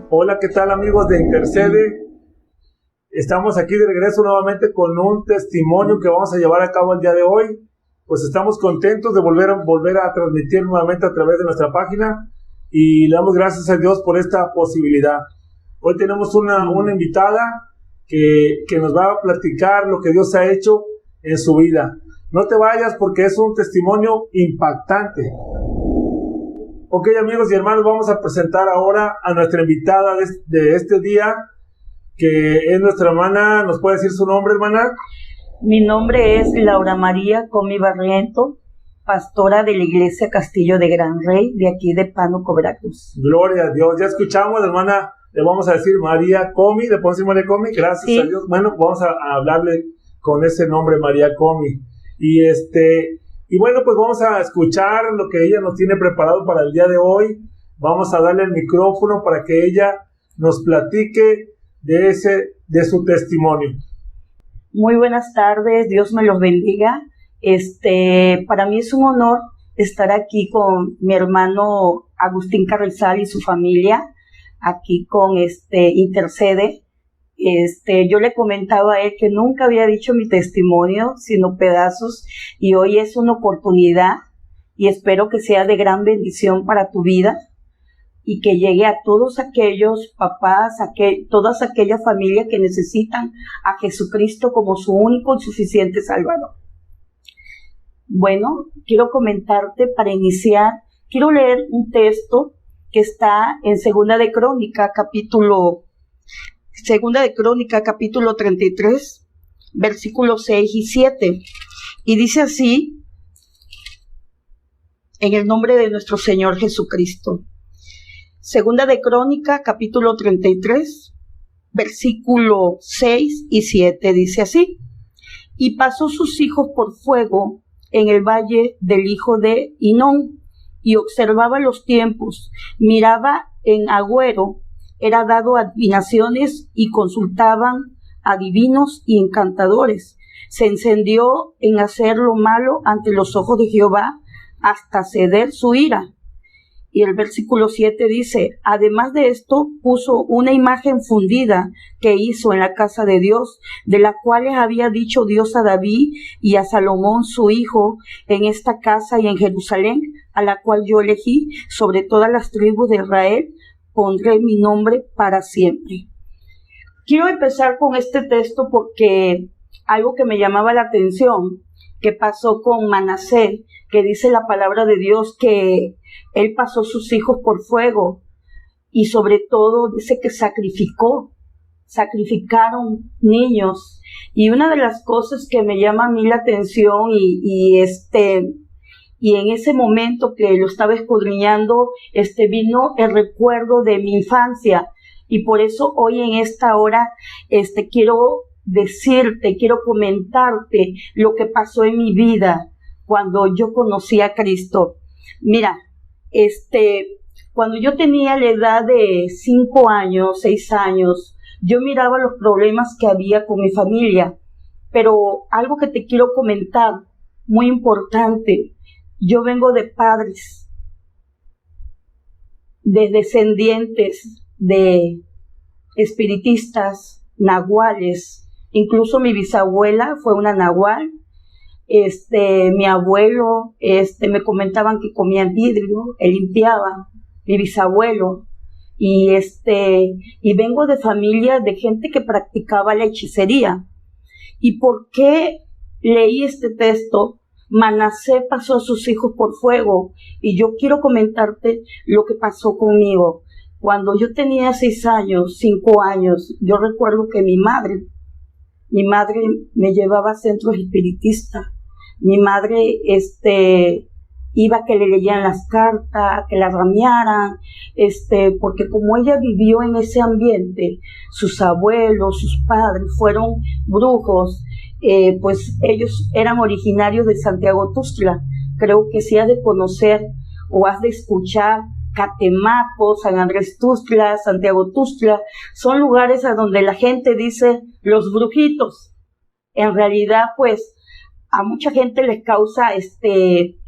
Hola, ¿qué tal amigos de Intercede? Estamos aquí de regreso nuevamente con un testimonio que vamos a llevar a cabo el día de hoy. Pues estamos contentos de volver a transmitir nuevamente a través de nuestra página y le damos gracias a Dios por esta posibilidad. Hoy tenemos una invitada que nos va a platicar lo que Dios ha hecho en su vida. No te vayas porque es un testimonio impactante. Ok, amigos y hermanos, vamos a presentar ahora a nuestra invitada de este día, que es nuestra hermana. ¿Nos puede decir su nombre, hermana? Mi nombre es Laura María Comi Barriento, pastora de la iglesia Castillo de Gran Rey, de aquí de Pánuco, Veracruz. Gloria a Dios. Ya escuchamos, hermana, le vamos a decir María Comi, ¿le podemos decir María Comi? Gracias sí. A Dios. Bueno, vamos a hablarle con ese nombre, María Comi. Y bueno, pues vamos a escuchar lo que ella nos tiene preparado para el día de hoy. Vamos a darle el micrófono para que ella nos platique de su testimonio. Muy buenas tardes, Dios me los bendiga. Para mí es un honor estar aquí con mi hermano Agustín Carrizal y su familia, aquí con Intercede. Yo le comentaba a él que nunca había dicho mi testimonio, sino pedazos, y hoy es una oportunidad y espero que sea de gran bendición para tu vida y que llegue a todos aquellos papás, todas aquellas familias que necesitan a Jesucristo como su único y suficiente Salvador. Bueno, quiero comentarte para iniciar, quiero leer un texto que está en Segunda de Crónica, capítulo 33, versículos 6 y 7. Y dice así, en el nombre de nuestro Señor Jesucristo. Segunda de Crónica, capítulo 33, versículo 6 y 7, dice así. Y pasó sus hijos por fuego en el valle del hijo de Hinón, y observaba los tiempos, miraba en agüero, era dado adivinaciones y consultaban adivinos y encantadores. Se encendió en hacer lo malo ante los ojos de Jehová hasta ceder su ira. Y el versículo 7 dice, además de esto, puso una imagen fundida que hizo en la casa de Dios, de la cual había dicho Dios a David y a Salomón su hijo, en esta casa y en Jerusalén, a la cual yo elegí sobre todas las tribus de Israel, pondré mi nombre para siempre. Quiero empezar con este texto porque algo que me llamaba la atención, que pasó con Manasés, que dice la palabra de Dios que él pasó sus hijos por fuego y sobre todo dice que sacrificaron niños. Y una de las cosas que me llama a mí la atención y en ese momento que lo estaba escudriñando, vino el recuerdo de mi infancia. Y por eso hoy en esta hora, quiero comentarte lo que pasó en mi vida cuando yo conocí a Cristo. Mira, cuando yo tenía la edad de 5 años, 6 años, yo miraba los problemas que había con mi familia. Pero algo que te quiero comentar, muy importante, yo vengo de padres, de descendientes de espiritistas, nahuales. Incluso mi bisabuela fue una nahual. Mi abuelo, me comentaban que comían vidrio, él limpiaba, mi bisabuelo. Y vengo de familia de gente que practicaba la hechicería. ¿Y por qué leí este texto? Manasés pasó a sus hijos por fuego, y yo quiero comentarte lo que pasó conmigo. Cuando yo tenía 6 años, 5 años, yo recuerdo que mi madre me llevaba a centros espiritistas. Mi madre iba a que le leían las cartas, que la ramearan, porque como ella vivió en ese ambiente, sus abuelos, sus padres fueron brujos, pues ellos eran originarios de Santiago Tuxtla. Creo que si has de conocer o has de escuchar Catemaco, San Andrés Tuxtla, Santiago Tuxtla, son lugares a donde la gente dice los brujitos. En realidad, pues, a mucha gente les causa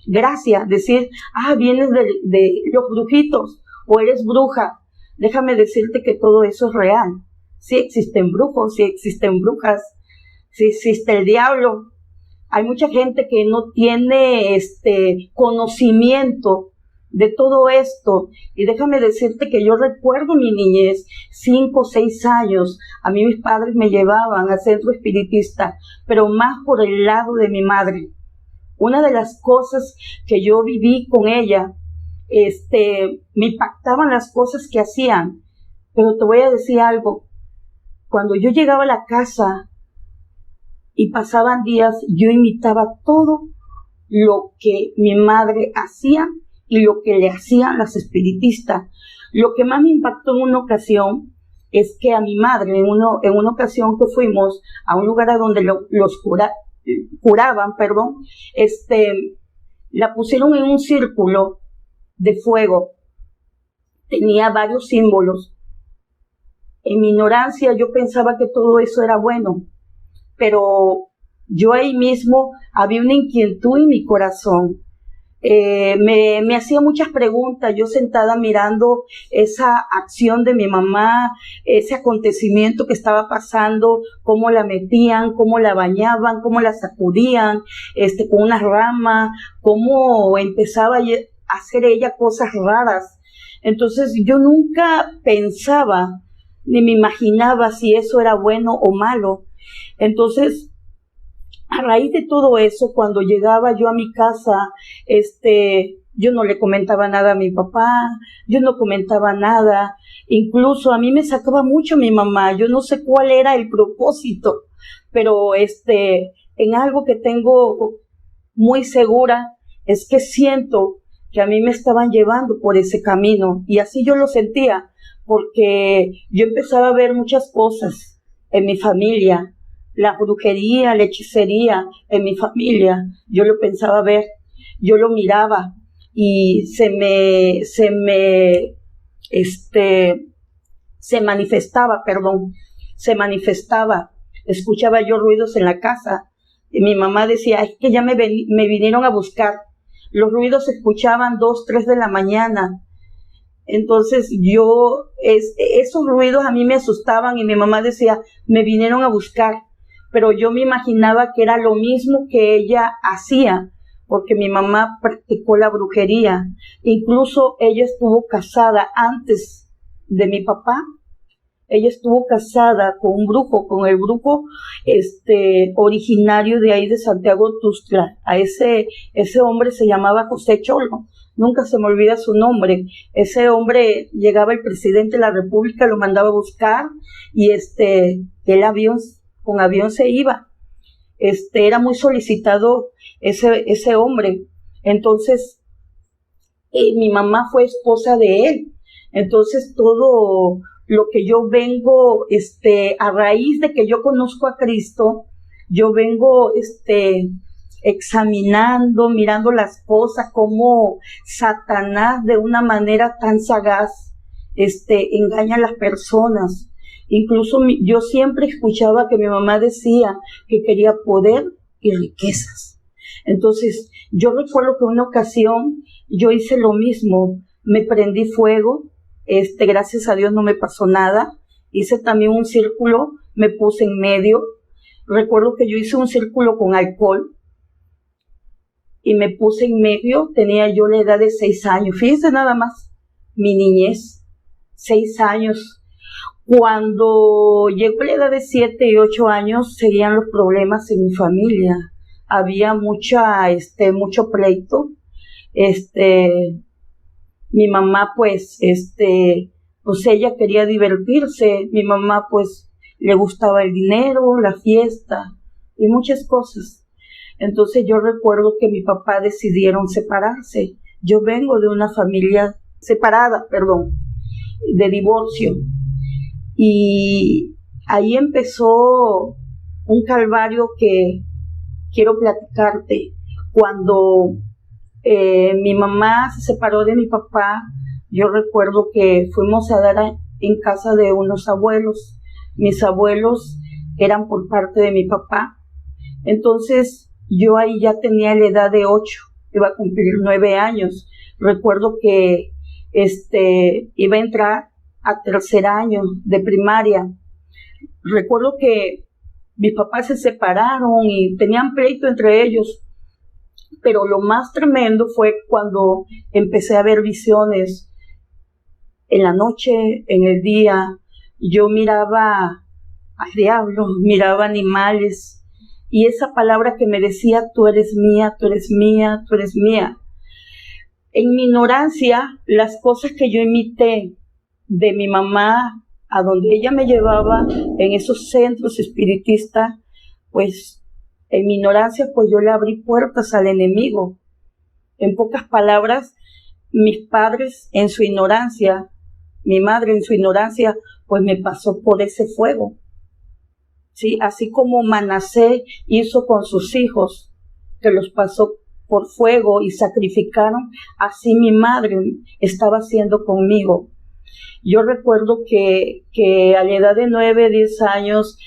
gracia decir, vienes de los brujitos o eres bruja, déjame decirte que todo eso es real. Sí existen brujos, sí existen brujas, sí existe el diablo. Hay mucha gente que no tiene conocimiento de todo esto. Y déjame decirte que yo recuerdo mi niñez, 5 o 6 años. A mí mis padres me llevaban al centro espiritista, pero más por el lado de mi madre. Una de las cosas que yo viví con ella, me impactaban las cosas que hacían. Pero te voy a decir algo. Cuando yo llegaba a la casa y pasaban días, yo imitaba todo lo que mi madre hacía y lo que le hacían las espiritistas. Lo que más me impactó en una ocasión es que a mi madre, en una ocasión que fuimos a un lugar a donde los curaban, la pusieron en un círculo de fuego. Tenía varios símbolos. En mi ignorancia yo pensaba que todo eso era bueno, pero yo ahí mismo había una inquietud en mi corazón. Me hacía muchas preguntas, yo sentada mirando esa acción de mi mamá, ese acontecimiento que estaba pasando, cómo la metían, cómo la bañaban, cómo la sacudían, con una rama, cómo empezaba a hacer ella cosas raras. Entonces yo nunca pensaba, ni me imaginaba si eso era bueno o malo. Entonces, a raíz de todo eso, cuando llegaba yo a mi casa, yo no le comentaba nada a mi papá, yo no comentaba nada, incluso a mí me sacaba mucho mi mamá, yo no sé cuál era el propósito, pero en algo que tengo muy segura es que siento que a mí me estaban llevando por ese camino, y así yo lo sentía, porque yo empezaba a ver muchas cosas en mi familia, la brujería, la hechicería en mi familia, yo lo pensaba ver, yo lo miraba y se manifestaba, escuchaba yo ruidos en la casa y mi mamá decía, es que ya me vinieron a buscar, los ruidos se escuchaban 2, 3 de la mañana. Entonces esos ruidos a mí me asustaban y mi mamá decía, me vinieron a buscar, pero yo me imaginaba que era lo mismo que ella hacía, porque mi mamá practicó la brujería. Incluso ella estuvo casada antes de mi papá. Ella estuvo casada con un brujo, con el brujo originario de ahí de Santiago Tuxtla. A ese hombre se llamaba José Cholo. Nunca se me olvida su nombre. Ese hombre, llegaba el presidente de la República, lo mandaba a buscar y con avión se iba. Era muy solicitado ese hombre. Entonces, mi mamá fue esposa de él. Entonces, todo lo que yo vengo, a raíz de que yo conozco a Cristo, yo vengo, examinando, mirando las cosas, como Satanás de una manera tan sagaz, engaña a las personas. Incluso yo siempre escuchaba que mi mamá decía que quería poder y riquezas. Entonces, yo recuerdo que una ocasión yo hice lo mismo, me prendí fuego, gracias a Dios no me pasó nada, hice también un círculo, me puse en medio, recuerdo que yo hice un círculo con alcohol, y me puse en medio, tenía yo la edad de 6 años, fíjense nada más, mi niñez, 6 años. Cuando llegó la edad de 7 y 8 años, seguían los problemas en mi familia, había mucho pleito, mi mamá pues ella quería divertirse, mi mamá pues le gustaba el dinero, la fiesta y muchas cosas. Entonces yo recuerdo que mi papá decidieron separarse. Yo vengo de una familia separada, de divorcio. Y ahí empezó un calvario que quiero platicarte. Cuando mi mamá se separó de mi papá, yo recuerdo que fuimos a dar en casa de unos abuelos. Mis abuelos eran por parte de mi papá. Entonces, yo ahí ya tenía la edad de 8, iba a cumplir 9 años. Recuerdo que iba a entrar a tercer año de primaria. Recuerdo que mis papás se separaron y tenían pleito entre ellos, pero lo más tremendo fue cuando empecé a ver visiones en la noche, en el día. Yo miraba al diablo, miraba animales, y esa palabra que me decía, tú eres mía, tú eres mía, tú eres mía. En mi ignorancia, las cosas que yo imité de mi mamá, a donde ella me llevaba, en esos centros espiritistas, pues en mi ignorancia, pues yo le abrí puertas al enemigo. En pocas palabras, mis padres en su ignorancia, mi madre en su ignorancia, pues me pasó por ese fuego. Sí, así como Manasés hizo con sus hijos, que los pasó por fuego y sacrificaron, así mi madre estaba haciendo conmigo. Yo recuerdo que a la edad de 9, 10 años,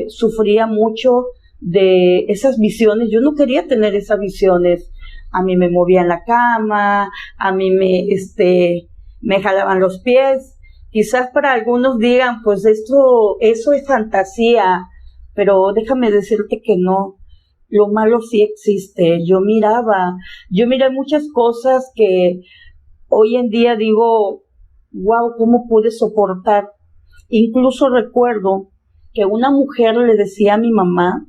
sufría mucho de esas visiones. Yo no quería tener esas visiones. A mí me movían la cama, a mí me jalaban los pies. Quizás para algunos digan, pues eso es fantasía, pero déjame decirte que no. Lo malo sí existe. Yo miré muchas cosas que hoy en día digo, wow, ¿cómo pude soportar? Incluso recuerdo que una mujer le decía a mi mamá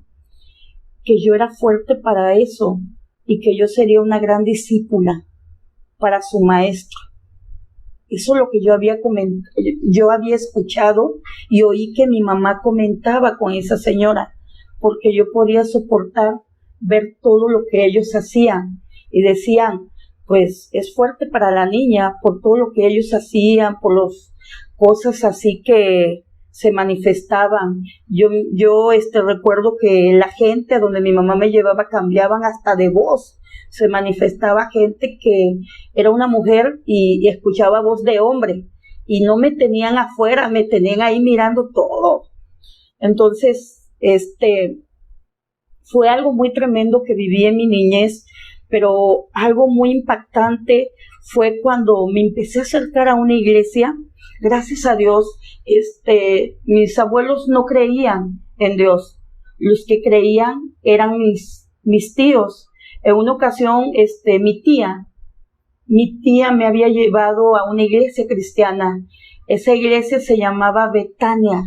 que yo era fuerte para eso y que yo sería una gran discípula para su maestro. Eso es lo que yo había escuchado y oí que mi mamá comentaba con esa señora, porque yo podía soportar ver todo lo que ellos hacían y decían, pues es fuerte para la niña por todo lo que ellos hacían, por las cosas así que se manifestaban. Yo recuerdo que la gente a donde mi mamá me llevaba cambiaban hasta de voz. Se manifestaba gente que era una mujer y escuchaba voz de hombre y no me tenían afuera, me tenían ahí mirando todo. Entonces, fue algo muy tremendo que viví en mi niñez, pero algo muy impactante fue cuando me empecé a acercar a una iglesia. Gracias a Dios, mis abuelos no creían en Dios. Los que creían eran mis tíos. En una ocasión, mi tía me había llevado a una iglesia cristiana. Esa iglesia se llamaba Betania.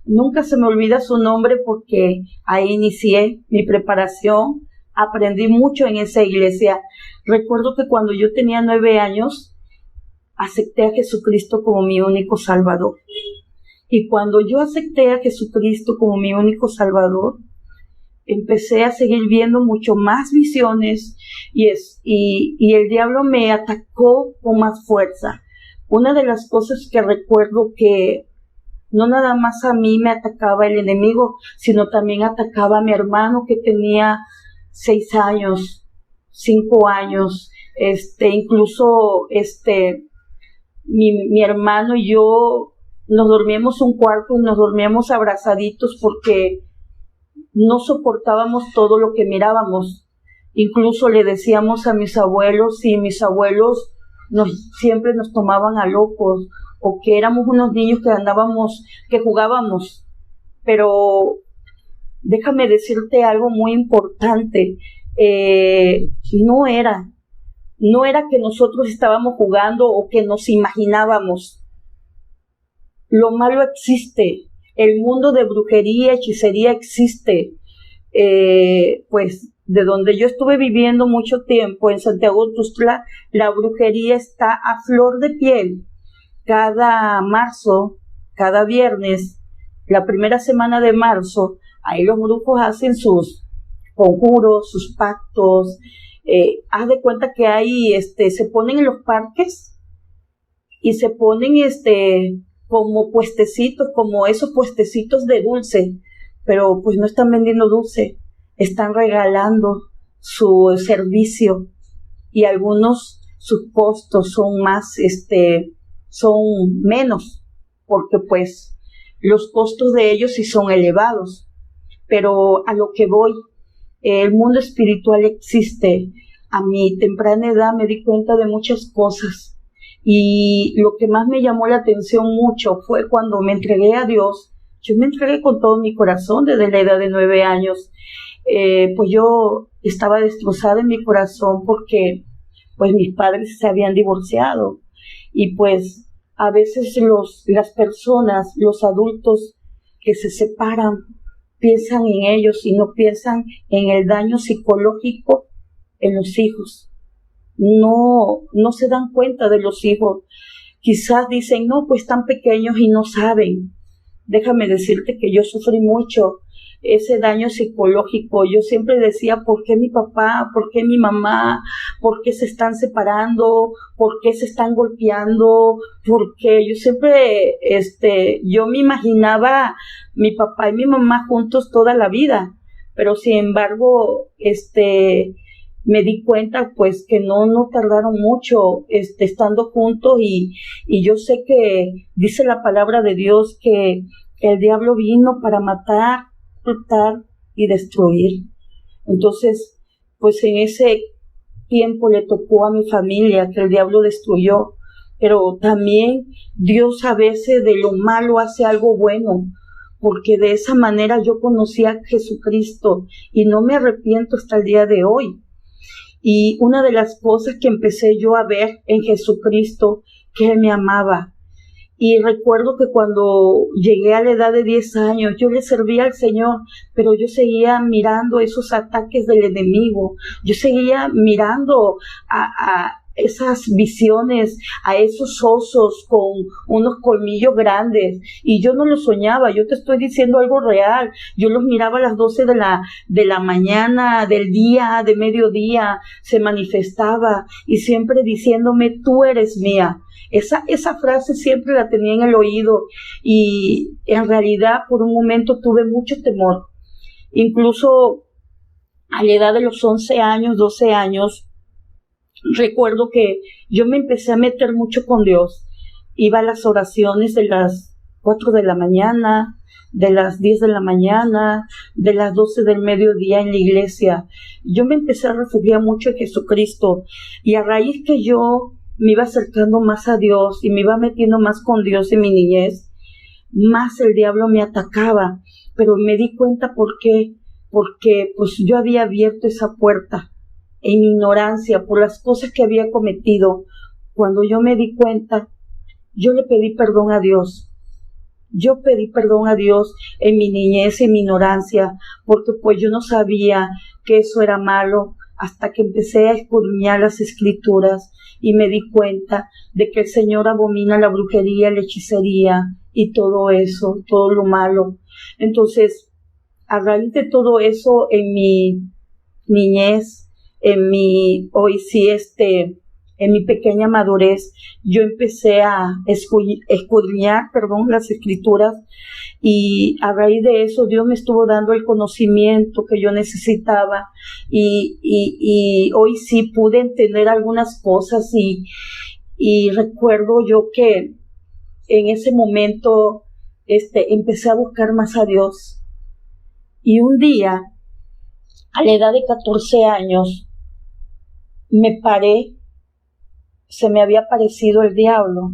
Nunca se me olvida su nombre porque ahí inicié mi preparación. Aprendí mucho en esa iglesia. Recuerdo que cuando yo tenía 9 años, acepté a Jesucristo como mi único Salvador. Y cuando yo acepté a Jesucristo como mi único Salvador, empecé a seguir viendo mucho más visiones y el diablo me atacó con más fuerza. Una de las cosas que recuerdo que no nada más a mí me atacaba el enemigo, sino también atacaba a mi hermano que tenía 6 años, 5 años, incluso mi hermano y yo nos dormíamos un cuarto y nos dormíamos abrazaditos porque no soportábamos todo lo que mirábamos. Incluso le decíamos a mis abuelos y mis abuelos siempre nos tomaban a locos o que éramos unos niños que jugábamos. Pero déjame decirte algo muy importante. No era que nosotros estábamos jugando o que nos imaginábamos. Lo malo existe. El mundo de brujería, hechicería existe. Pues de donde yo estuve viviendo mucho tiempo, en Santiago Tuxtla, la brujería está a flor de piel. Cada marzo, cada viernes, la primera semana de marzo, ahí los brujos hacen sus conjuros, sus pactos. Haz de cuenta que ahí se ponen en los parques y se ponen como puestecitos, como esos puestecitos de dulce, pero pues no están vendiendo dulce, están regalando su servicio y algunos sus costos son son menos, porque pues los costos de ellos sí son elevados. Pero a lo que voy, el mundo espiritual existe. A mi temprana edad me di cuenta de muchas cosas Y lo que más me llamó la atención mucho fue cuando me entregué a Dios. Yo me entregué con todo mi corazón desde la edad de 9 años. Pues yo estaba destrozada en mi corazón porque pues mis padres se habían divorciado. Y pues a veces las personas, los adultos que se separan, piensan en ellos y no piensan en el daño psicológico en los hijos. No se dan cuenta de los hijos. Quizás dicen, no, pues están pequeños y no saben. Déjame decirte que yo sufrí mucho ese daño psicológico. Yo siempre decía, ¿por qué mi papá? ¿Por qué mi mamá? ¿Por qué se están separando? ¿Por qué se están golpeando? Porque yo siempre, yo me imaginaba mi papá y mi mamá juntos toda la vida. Pero sin embargo, me di cuenta pues que no tardaron mucho estando juntos y yo sé que dice la palabra de Dios que el diablo vino para matar, hurtar y destruir. Entonces, pues en ese tiempo le tocó a mi familia que el diablo destruyó, pero también Dios a veces de lo malo hace algo bueno, porque de esa manera yo conocí a Jesucristo y no me arrepiento hasta el día de hoy. Y una de las cosas que empecé yo a ver en Jesucristo, que Él me amaba. Y recuerdo que cuando llegué a la edad de 10 años, yo le servía al Señor, pero yo seguía mirando esos ataques del enemigo. Yo seguía mirando a esas visiones, a esos osos con unos colmillos grandes, y yo no los soñaba, yo te estoy diciendo algo real. Yo los miraba a las 12 de la mañana, del día, de mediodía, se manifestaba, y siempre diciéndome, tú eres mía. Esa frase siempre la tenía en el oído, y en realidad por un momento tuve mucho temor. Incluso a la edad de los 11 años, 12 años, recuerdo que yo me empecé a meter mucho con Dios. Iba a las oraciones de las 4 de la mañana, de las 10 de la mañana, de las 12 del mediodía en la iglesia. Yo me empecé a refugiar mucho en Jesucristo, y a raíz que yo me iba acercando más a Dios y me iba metiendo más con Dios en mi niñez, más el diablo me atacaba. Pero me di cuenta por qué, porque pues yo había abierto esa puerta en ignorancia por las cosas que había cometido. Cuando yo me di cuenta, yo le pedí perdón a Dios. Yo pedí perdón a Dios en mi niñez, en mi ignorancia, porque pues yo no sabía que eso era malo, hasta que empecé a escudriñar las Escrituras y me di cuenta de que el Señor abomina la brujería, la hechicería y todo eso, todo lo malo. Entonces, a raíz de todo eso en mi niñez, en mi pequeña madurez, yo empecé a escudriñar, las Escrituras, y a raíz de eso Dios me estuvo dando el conocimiento que yo necesitaba, y hoy sí pude entender algunas cosas, y recuerdo yo que en ese momento empecé a buscar más a Dios. Y un día, a la edad de 14 años, me paré. Se me había aparecido el diablo,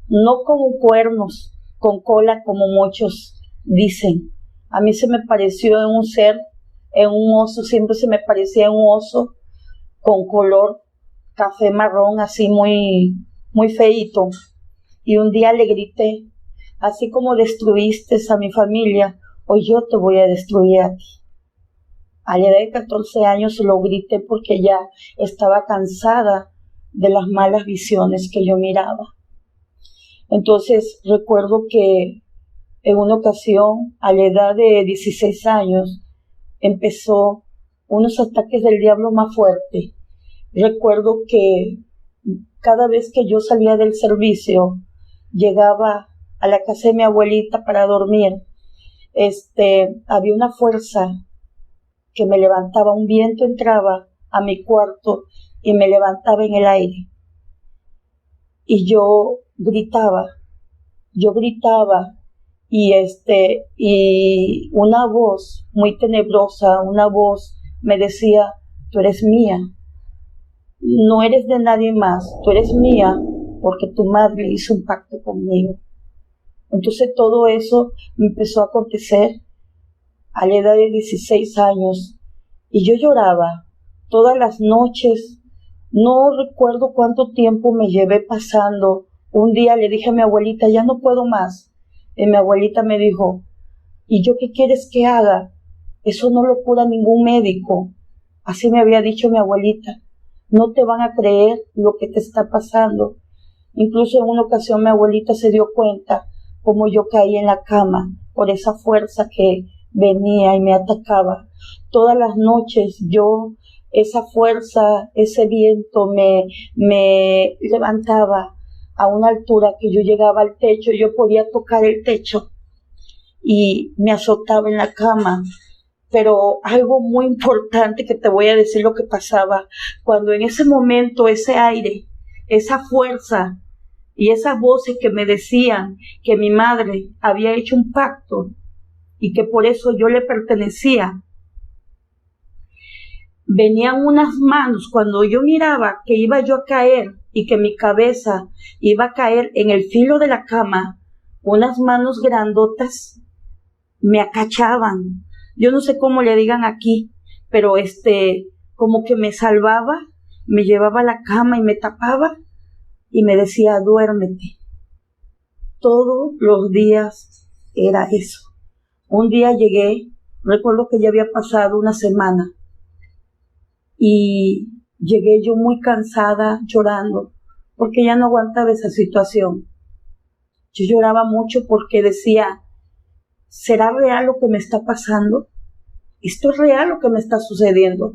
no con cuernos, con cola como muchos dicen. A mí se me pareció en un ser, en un oso, siempre se me parecía un oso con color café marrón, así muy, muy feíto. Y un día le grité, así como destruiste a mi familia, hoy yo te voy a destruir a ti. A la edad de 14 años lo grité porque ya estaba cansada de las malas visiones que yo miraba. Entonces recuerdo que en una ocasión, a la edad de 16 años, empezó unos ataques del diablo más fuertes. Recuerdo que cada vez que yo salía del servicio, llegaba a la casa de mi abuelita para dormir, había una fuerza que me levantaba, un viento entraba a mi cuarto y me levantaba en el aire. Y yo gritaba, y una voz muy tenebrosa, una voz me decía, tú eres mía, no eres de nadie más, tú eres mía, porque tu madre hizo un pacto conmigo. Entonces todo eso me empezó a acontecer a la edad de 16 años y yo lloraba todas las noches. No recuerdo cuánto tiempo me llevé pasando. Un día le dije a mi abuelita, ya no puedo más. Y mi abuelita me dijo, ¿y yo qué quieres que haga? Eso no lo cura ningún médico. Así me había dicho mi abuelita. No te van a creer lo que te está pasando. Incluso en una ocasión mi abuelita se dio cuenta como yo caí en la cama por esa fuerza que venía y me atacaba. Todas las noches esa fuerza, ese viento me levantaba a una altura que yo llegaba al techo, yo podía tocar el techo y me azotaba en la cama. Pero algo muy importante que te voy a decir lo que pasaba, cuando en ese momento ese aire, esa fuerza y esas voces que me decían que mi madre había hecho un pacto y que por eso yo le pertenecía, venían unas manos, cuando yo miraba que iba yo a caer y que mi cabeza iba a caer en el filo de la cama, unas manos grandotas me acachaban. Yo no sé cómo le digan aquí, pero como que me salvaba, me llevaba a la cama y me tapaba y me decía, duérmete. Todos los días era eso. Un día llegué, recuerdo que ya había pasado una semana, y llegué yo muy cansada, llorando, porque ya no aguantaba esa situación. Yo lloraba mucho porque decía, ¿será real lo que me está pasando? ¿Esto es real lo que me está sucediendo?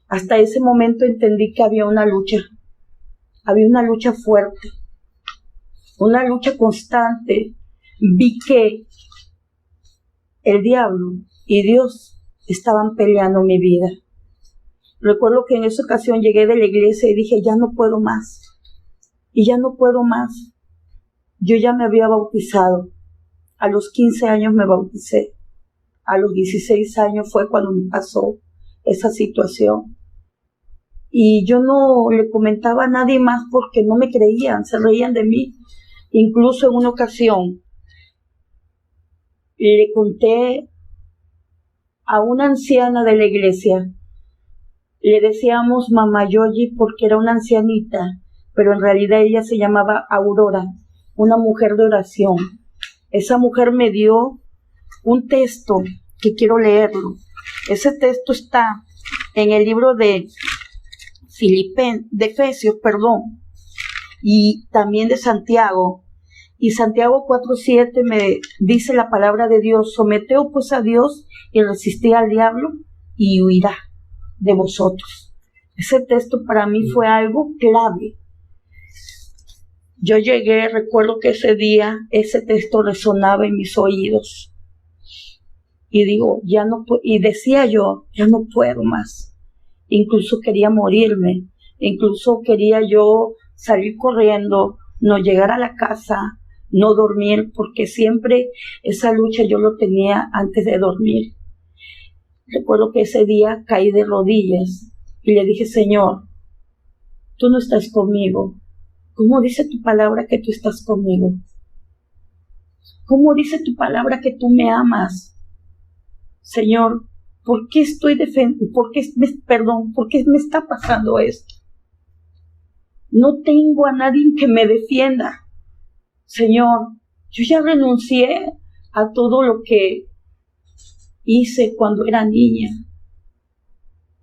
Hasta ese momento entendí que había una lucha fuerte, una lucha constante. Vi que el diablo y Dios estaban peleando mi vida. Recuerdo que en esa ocasión llegué de la iglesia y dije, ya no puedo más. Y ya no puedo más. Yo ya me había bautizado. A los 15 años me bauticé. A los 16 años fue cuando me pasó esa situación. Y yo no le comentaba a nadie más porque no me creían, se reían de mí. Incluso en una ocasión le conté a una anciana de la iglesia. Le decíamos Mamá Yoyi porque era una ancianita, pero en realidad ella se llamaba Aurora, una mujer de oración. Esa mujer me dio un texto que quiero leerlo. Ese texto está en el libro de Efesios, y también de Santiago. Y Santiago 4:7 me dice la palabra de Dios, someteos pues a Dios y resistid al diablo y huirá de vosotros. Ese texto para mí fue algo clave. Yo llegué, recuerdo que ese día ese texto resonaba en mis oídos y digo, y decía yo, ya no puedo más. Incluso quería morirme, incluso quería yo salir corriendo, no llegar a la casa, no dormir, porque siempre esa lucha yo lo tenía antes de dormir. Recuerdo que ese día caí de rodillas y le dije, Señor, tú no estás conmigo. ¿Cómo dice tu palabra que tú estás conmigo? ¿Cómo dice tu palabra que tú me amas? Señor, ¿por qué ¿por qué me está pasando esto? No tengo a nadie que me defienda. Señor, yo ya renuncié a todo lo que hice cuando era niña.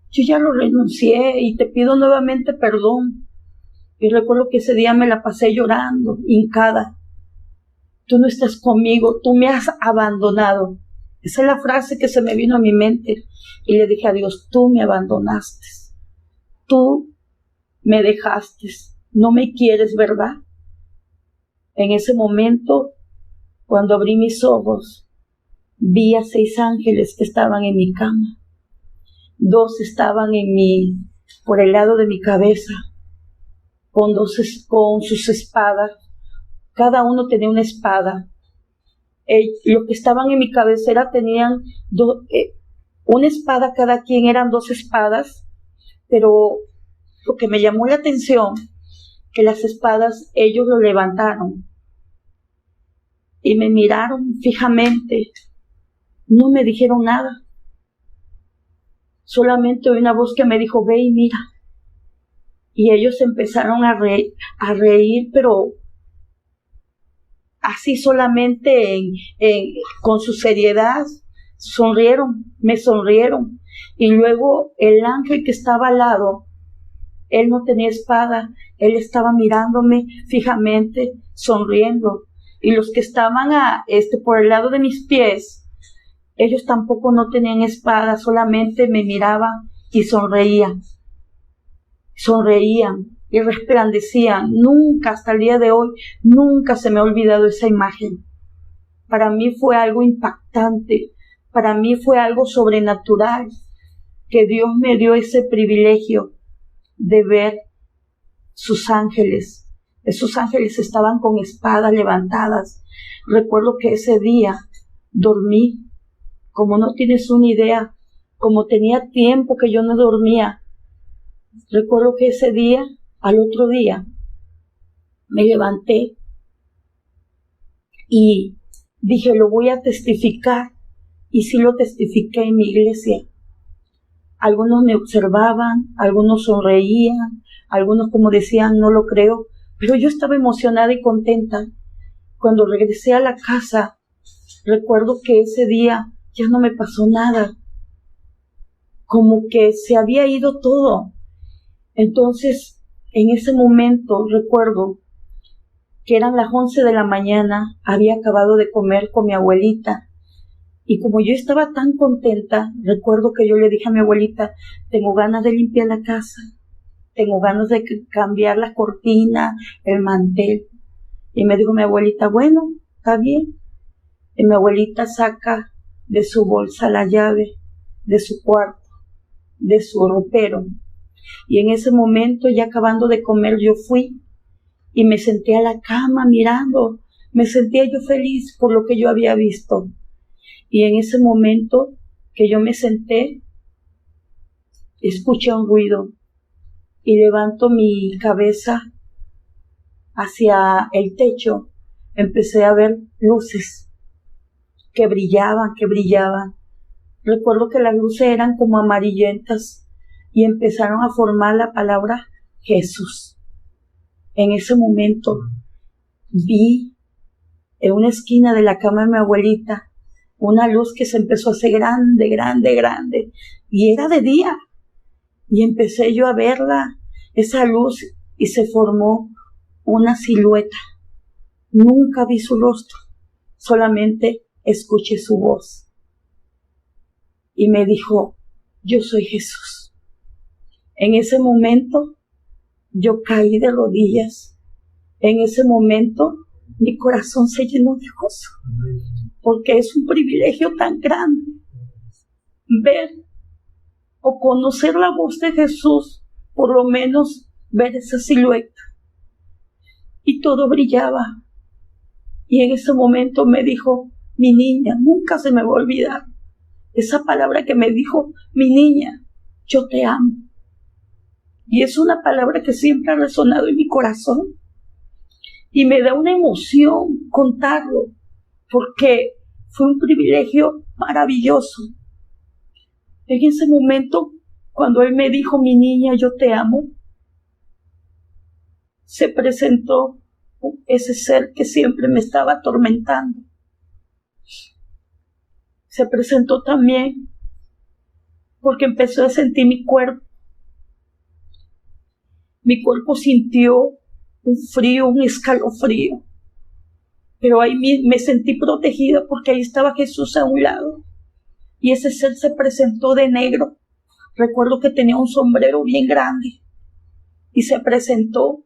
Yo ya lo renuncié y te pido nuevamente perdón. Y recuerdo que ese día me la pasé llorando, hincada. Tú no estás conmigo, tú me has abandonado. Esa es la frase que se me vino a mi mente. Y le dije a Dios, tú me abandonaste. Tú me dejaste. No me quieres, ¿verdad? En ese momento, cuando abrí mis ojos, vi a 6 ángeles que estaban en mi cama. 2 estaban por el lado de mi cabeza, con sus espadas. Cada uno tenía una espada. Los que estaban en mi cabecera tenían una espada cada quien, eran 2 espadas, pero lo que me llamó la atención que las espadas ellos lo levantaron y me miraron fijamente. No me dijeron nada. Solamente oí una voz que me dijo, ve y mira. Y ellos empezaron a reír, pero así solamente con su seriedad, me sonrieron. Y luego el ángel que estaba al lado, él no tenía espada, él estaba mirándome fijamente, sonriendo. Y los que estaban por el lado de mis pies, ellos tampoco no tenían espada, solamente me miraban y sonreían y resplandecían. Nunca, hasta el día de hoy, nunca se me ha olvidado esa imagen. Para mí fue algo impactante, para mí fue algo sobrenatural, que Dios me dio ese privilegio de ver sus ángeles. Esos ángeles estaban con espadas levantadas. Recuerdo que ese día dormí, como no tienes una idea, como tenía tiempo que yo no dormía. Recuerdo que ese día, al otro día, me levanté y dije, lo voy a testificar. Y sí lo testifiqué en mi iglesia. Algunos me observaban, algunos sonreían, algunos como decían, no lo creo. Pero yo estaba emocionada y contenta. Cuando regresé a la casa, recuerdo que ese día ya no me pasó nada. Como que se había ido todo. Entonces, en ese momento, recuerdo que eran las 11 de la mañana, había acabado de comer con mi abuelita. Y como yo estaba tan contenta, recuerdo que yo le dije a mi abuelita, tengo ganas de limpiar la casa, tengo ganas de cambiar la cortina, el mantel. Y me dijo mi abuelita, bueno, está bien. Y mi abuelita saca de su bolsa la llave de su cuarto, de su ropero. Y en ese momento, ya acabando de comer, yo fui y me senté a la cama mirando. Me sentía yo feliz por lo que yo había visto. Y en ese momento que yo me senté, escuché un ruido y levanto mi cabeza hacia el techo. Empecé a ver luces que brillaban. Recuerdo que las luces eran como amarillentas y empezaron a formar la palabra Jesús. En ese momento vi en una esquina de la cama de mi abuelita una luz que se empezó a hacer grande, y era de día, y empecé yo a verla, esa luz, y se formó una silueta. Nunca vi su rostro, solamente escuché su voz, y me dijo, yo soy Jesús. En ese momento, yo caí de rodillas. En ese momento, mi corazón se llenó de gozo. Porque es un privilegio tan grande ver o conocer la voz de Jesús, por lo menos ver esa silueta. Y todo brillaba. Y en ese momento me dijo, mi niña, nunca se me va a olvidar esa palabra que me dijo, mi niña, yo te amo. Y es una palabra que siempre ha resonado en mi corazón. Y me da una emoción contarlo, porque fue un privilegio maravilloso. En ese momento, cuando él me dijo, mi niña, yo te amo, se presentó ese ser que siempre me estaba atormentando. Se presentó también porque empezó a sentir mi cuerpo. Mi cuerpo sintió un frío, un escalofrío. Pero ahí me sentí protegida porque ahí estaba Jesús a un lado. Y ese ser se presentó de negro. Recuerdo que tenía un sombrero bien grande. Y se presentó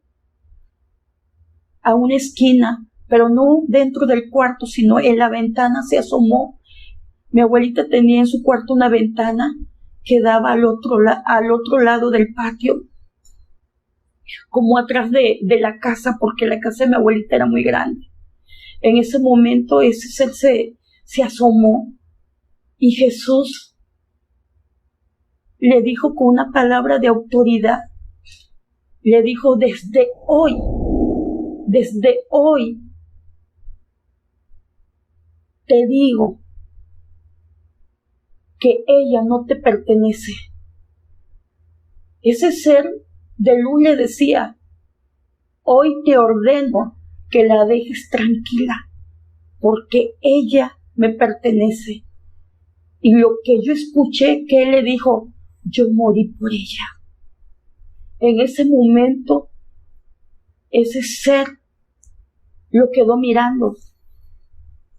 a una esquina, pero no dentro del cuarto, sino en la ventana se asomó. Mi abuelita tenía en su cuarto una ventana que daba al otro lado del patio, como atrás de la casa, porque la casa de mi abuelita era muy grande. En ese momento ese ser se asomó y Jesús le dijo con una palabra de autoridad, le dijo, desde hoy, te digo que ella no te pertenece. Ese ser de luz le decía, hoy te ordeno que la dejes tranquila, porque ella me pertenece. Y lo que yo escuché que él le dijo, yo morí por ella. En ese momento, ese ser lo quedó mirando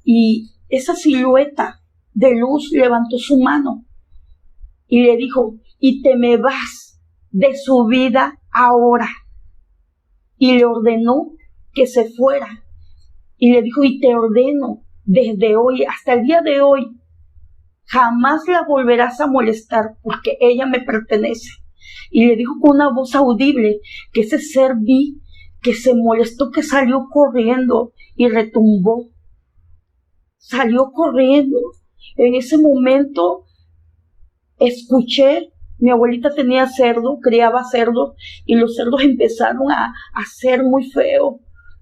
y esa silueta de luz levantó su mano y le dijo, y te me vas de su vida ahora. Y le ordenó que se fuera y le dijo, y te ordeno desde hoy hasta el día de hoy, jamás la volverás a molestar porque ella me pertenece. Y le dijo con una voz audible que ese ser vi que se molestó, que salió corriendo y retumbó. Salió corriendo. En ese momento escuché, mi abuelita tenía cerdo, criaba cerdos y los cerdos empezaron a ser muy feos.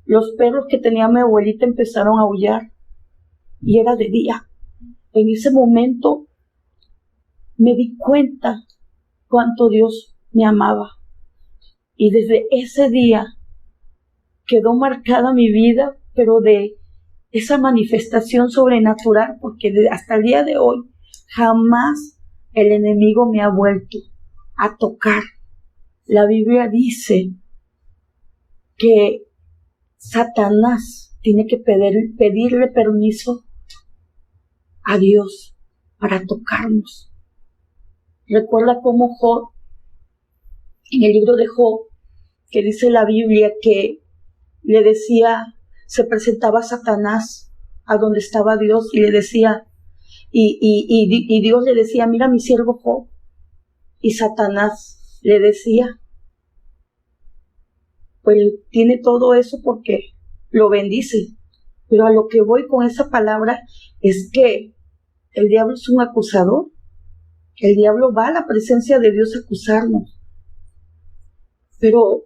Los perros que tenía mi abuelita empezaron a aullar y era de día. En ese momento me di cuenta cuánto Dios me amaba. Y desde ese día quedó marcada mi vida, pero de esa manifestación sobrenatural, porque hasta el día de hoy jamás el enemigo me ha vuelto a tocar. La Biblia dice que Satanás tiene que pedirle permiso a Dios para tocarnos. Recuerda cómo Job, en el libro de Job, que dice la Biblia que le decía, se presentaba Satanás a donde estaba Dios y le decía, y Dios le decía, mira mi siervo Job, y Satanás le decía, pues tiene todo eso porque lo bendice. Pero a lo que voy con esa palabra es que el diablo es un acusador. El diablo va a la presencia de Dios a acusarnos. Pero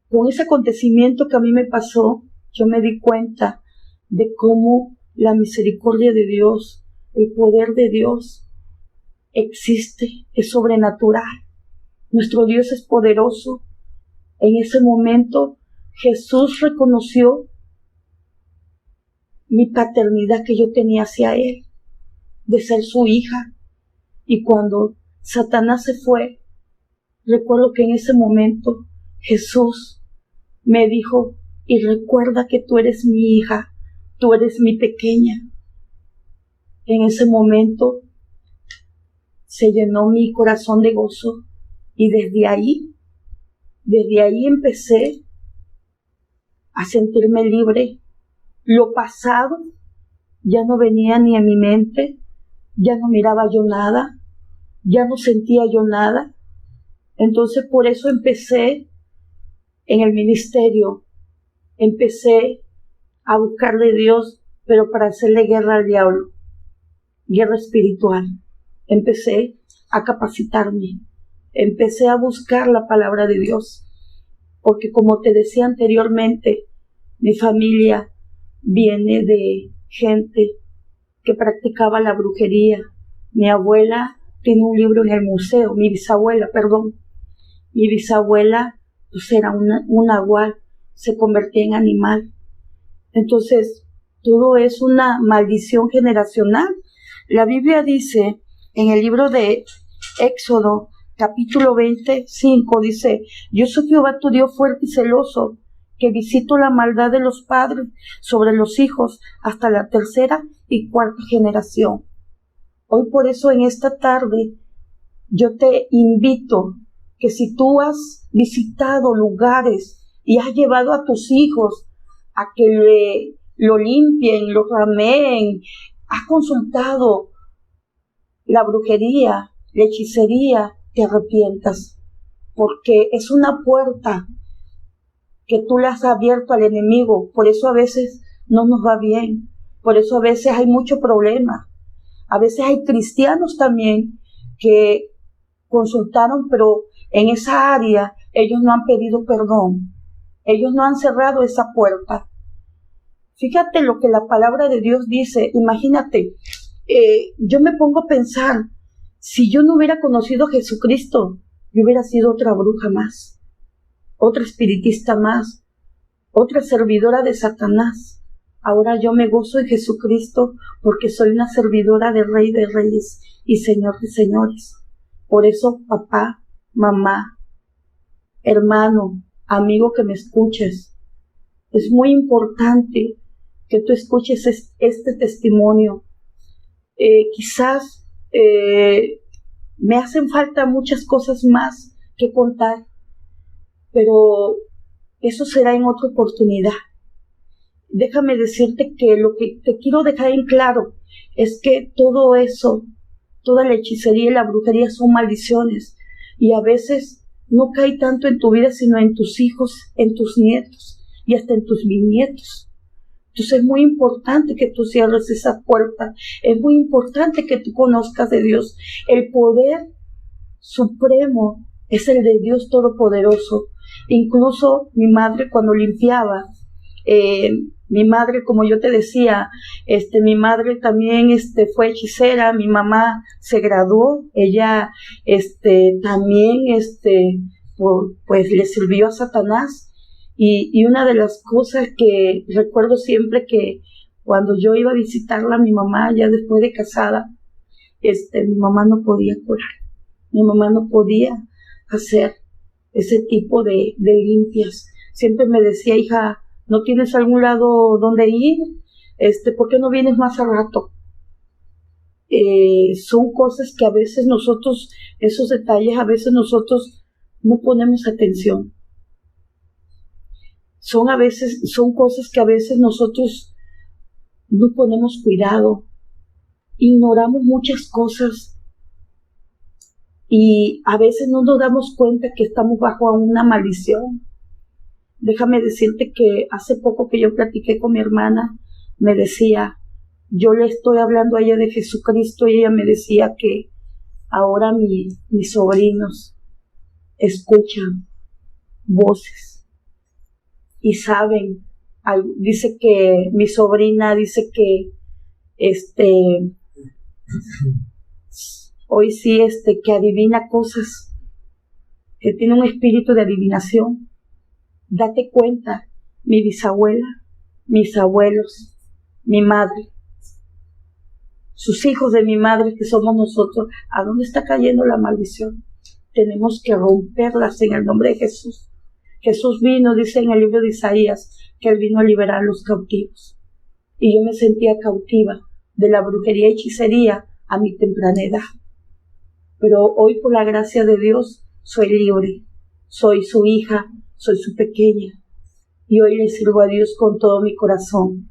con ese acontecimiento que a mí me pasó, yo me di cuenta de cómo la misericordia de Dios, el poder de Dios existe, es sobrenatural. Nuestro Dios es poderoso. En ese momento Jesús reconoció mi paternidad que yo tenía hacia Él, de ser su hija. Y cuando Satanás se fue, recuerdo que en ese momento Jesús me dijo, y recuerda que tú eres mi hija, tú eres mi pequeña. En ese momento se llenó mi corazón de gozo y desde ahí empecé a sentirme libre. Lo pasado ya no venía ni a mi mente, ya no miraba yo nada, ya no sentía yo nada. Entonces por eso empecé en el ministerio, empecé a buscarle a Dios, pero para hacerle guerra al diablo, guerra espiritual. Empecé a capacitarme, empecé a buscar la palabra de Dios, porque como te decía anteriormente, mi familia viene de gente que practicaba la brujería. Mi abuela tiene un libro en el museo, mi bisabuela, pues era un nahual, se convertía en animal. Entonces, todo es una maldición generacional. La Biblia dice, en el libro de Éxodo, capítulo 25, dice, yo soy Jehová tu Dios fuerte y celoso, que visito la maldad de los padres sobre los hijos hasta la tercera y cuarta generación. Hoy por eso en esta tarde yo te invito que si tú has visitado lugares y has llevado a tus hijos a que lo limpien, lo rameen, has consultado la brujería, la hechicería, te arrepientas, porque es una puerta que tú le has abierto al enemigo. Por eso a veces no nos va bien, por eso a veces hay mucho problema. A veces hay cristianos también que consultaron, pero en esa área ellos no han pedido perdón, ellos no han cerrado esa puerta. Fíjate lo que la palabra de Dios dice, imagínate, yo me pongo a pensar, si yo no hubiera conocido a Jesucristo, yo hubiera sido otra bruja más, otra espiritista más, otra servidora de Satanás. Ahora yo me gozo en Jesucristo porque soy una servidora del Rey de Reyes y Señor de Señores. Por eso, papá, mamá, hermano, amigo que me escuches, es muy importante que tú escuches este testimonio. Quizás me hacen falta muchas cosas más que contar, pero eso será en otra oportunidad. Déjame decirte que lo que te quiero dejar en claro es que todo eso, toda la hechicería y la brujería son maldiciones, y a veces no cae tanto en tu vida, sino en tus hijos, en tus nietos y hasta en tus bisnietos. Entonces es muy importante que tú cierres esa puerta, es muy importante que tú conozcas de Dios. El poder supremo es el de Dios Todopoderoso. Incluso mi madre cuando limpiaba, mi madre, como yo te decía, mi madre también fue hechicera, mi mamá se graduó, ella también pues le sirvió a Satanás. Y una de las cosas que recuerdo siempre, que cuando yo iba a visitarla a mi mamá, ya después de casada, mi mamá no podía curar, mi mamá no podía hacer ese tipo de limpias. Siempre me decía, hija, ¿no tienes algún lado donde ir? ¿Por qué no vienes más al rato? Son cosas que a veces nosotros, esos detalles a veces nosotros no ponemos atención. Son cosas que a veces nosotros no ponemos cuidado, ignoramos muchas cosas y a veces no nos damos cuenta que estamos bajo una maldición. Déjame decirte que hace poco que yo platiqué con mi hermana, me decía, yo le estoy hablando a ella de Jesucristo, y ella me decía que ahora mis sobrinos escuchan voces y saben. Dice que mi sobrina dice que hoy sí que adivina cosas, que tiene un espíritu de adivinación. Date cuenta, mi bisabuela, mis abuelos, mi madre, sus hijos de mi madre, que somos nosotros, ¿a dónde está cayendo la maldición? Tenemos que romperlas en el nombre de Jesús. Jesús vino, dice en el libro de Isaías, que Él vino a liberar a los cautivos. Y yo me sentía cautiva de la brujería y hechicería a mi temprana edad. Pero hoy, por la gracia de Dios, soy libre. Soy su hija, soy su pequeña. Y hoy le sirvo a Dios con todo mi corazón.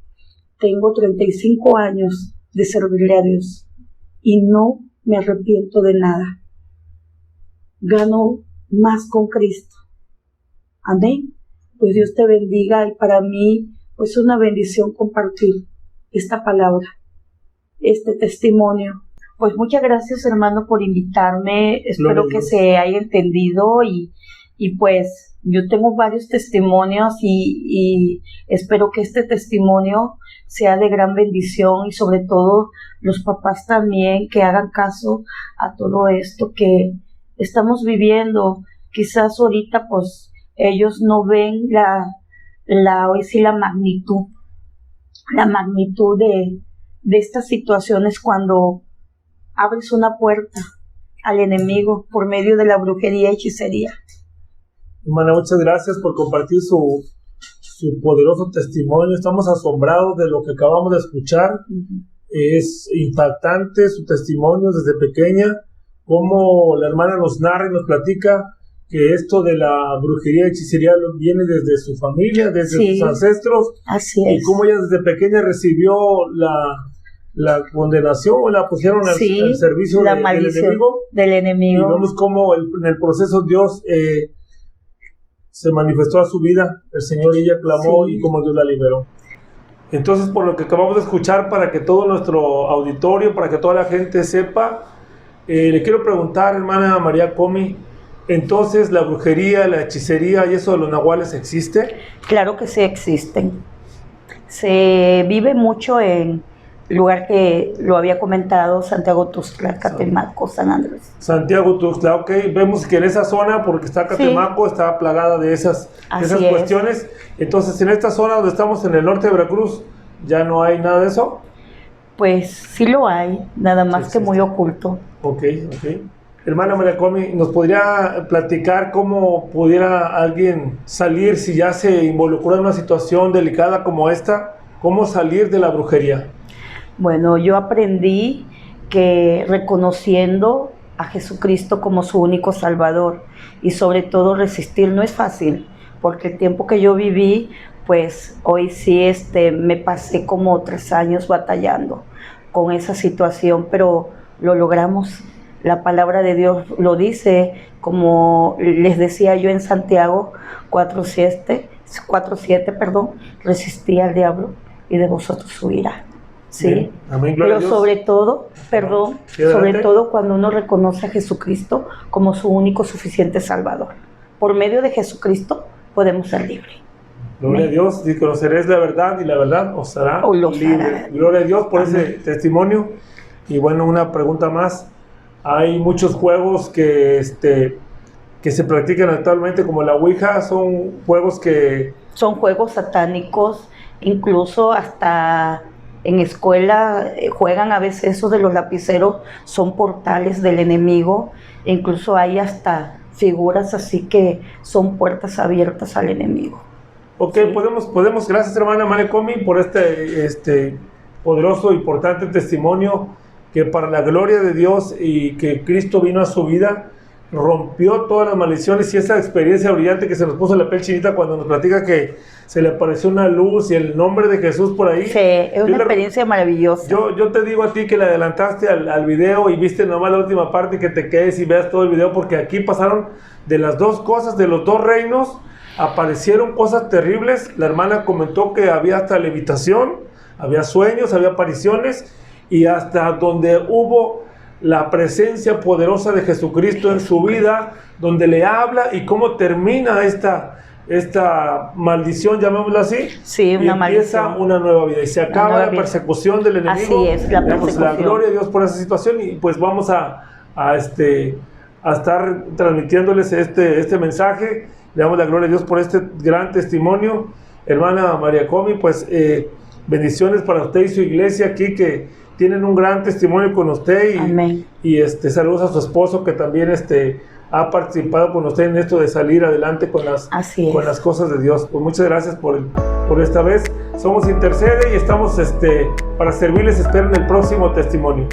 Tengo 35 años de servirle a Dios. Y no me arrepiento de nada. Gano más con Cristo. Amén. Pues Dios te bendiga, y para mí pues es una bendición compartir esta palabra, este testimonio. Pues muchas gracias, hermano, por invitarme. Espero que se haya entendido, y pues yo tengo varios testimonios y espero que este testimonio sea de gran bendición, y sobre todo los papás también, que hagan caso a todo esto que estamos viviendo. Quizás ahorita pues ellos no ven hoy sí la magnitud de estas situaciones cuando abres una puerta al enemigo por medio de la brujería y hechicería. Hermana, muchas gracias por compartir su poderoso testimonio. Estamos asombrados de lo que acabamos de escuchar. Es impactante su testimonio desde pequeña, como la hermana nos narra y nos platica que esto de la brujería y hechicería viene desde su familia, desde sus ancestros. Así es. Y cómo ella desde pequeña recibió la condenación, o la pusieron al servicio del enemigo. Y vemos cómo en el proceso Dios se manifestó a su vida, el Señor, y ella clamó, y cómo Dios la liberó. Entonces, por lo que acabamos de escuchar, para que todo nuestro auditorio, para que toda la gente sepa, le quiero preguntar, hermana María Comi, Entonces, ¿la brujería, la hechicería y eso de los nahuales existe? Claro que sí existen. Se vive mucho en el lugar que lo había comentado, Santiago Tuxtla, Catemaco, San Andrés. Santiago Tuxtla, ok. Vemos que en esa zona, porque está Catemaco, está plagada de esas cuestiones. Entonces, en esta zona donde estamos en el norte de Veracruz, ¿ya no hay nada de eso? Pues sí lo hay, nada más que muy oculto. Ok. Hermana María Comi, ¿nos podría platicar cómo pudiera alguien salir si ya se involucró en una situación delicada como esta? ¿Cómo salir de la brujería? Bueno, yo aprendí que reconociendo a Jesucristo como su único Salvador y sobre todo resistir no es fácil, porque el tiempo que yo viví, pues hoy sí me pasé como 3 años batallando con esa situación, pero lo logramos. La palabra de Dios lo dice, como les decía yo en Santiago 4:7, resistí al diablo y de vosotros huirá. ¿Sí? Amén, pero sobre todo, sobre todo cuando uno reconoce a Jesucristo como su único suficiente Salvador. Por medio de Jesucristo podemos ser libres. Gloria a Dios, y conoceréis la verdad y la verdad os hará libre. Gloria a Dios por ese testimonio. Y bueno, una pregunta más. Hay muchos juegos que se practican actualmente como la Ouija, son juegos satánicos, incluso hasta en escuela juegan a veces esos de los lapiceros, son portales del enemigo, incluso hay hasta figuras así que son puertas abiertas al enemigo. Ok, ¿sí? podemos, gracias hermana María Comi por este poderoso, importante testimonio, que para la gloria de Dios y que Cristo vino a su vida, rompió todas las maldiciones, y esa experiencia brillante que se nos puso la piel chinita cuando nos platica que se le apareció una luz y el nombre de Jesús por ahí. Sí, es una experiencia maravillosa. Yo te digo a ti que le adelantaste al video y viste nomás la última parte, que te quedes y veas todo el video, porque aquí pasaron de las dos cosas, de los dos reinos, aparecieron cosas terribles. La hermana comentó que había hasta levitación, había sueños, había apariciones, y hasta donde hubo la presencia poderosa de Jesucristo en su vida, donde le habla y cómo termina esta maldición, llamémosla así. Sí, una empieza maldición. Una nueva vida y se acaba la persecución del enemigo. Así es, la persecución. La gloria a Dios por esa situación, y pues vamos a estar transmitiéndoles este mensaje. Le damos la gloria a Dios por este gran testimonio. Hermana María Comi, pues bendiciones para usted y su iglesia aquí, que tienen un gran testimonio con usted, Amén. Y saludos a su esposo, que también ha participado con usted en esto de salir adelante con las cosas de Dios. Pues muchas gracias por esta vez. Somos Intercede y estamos para servirles. Esperen el próximo testimonio.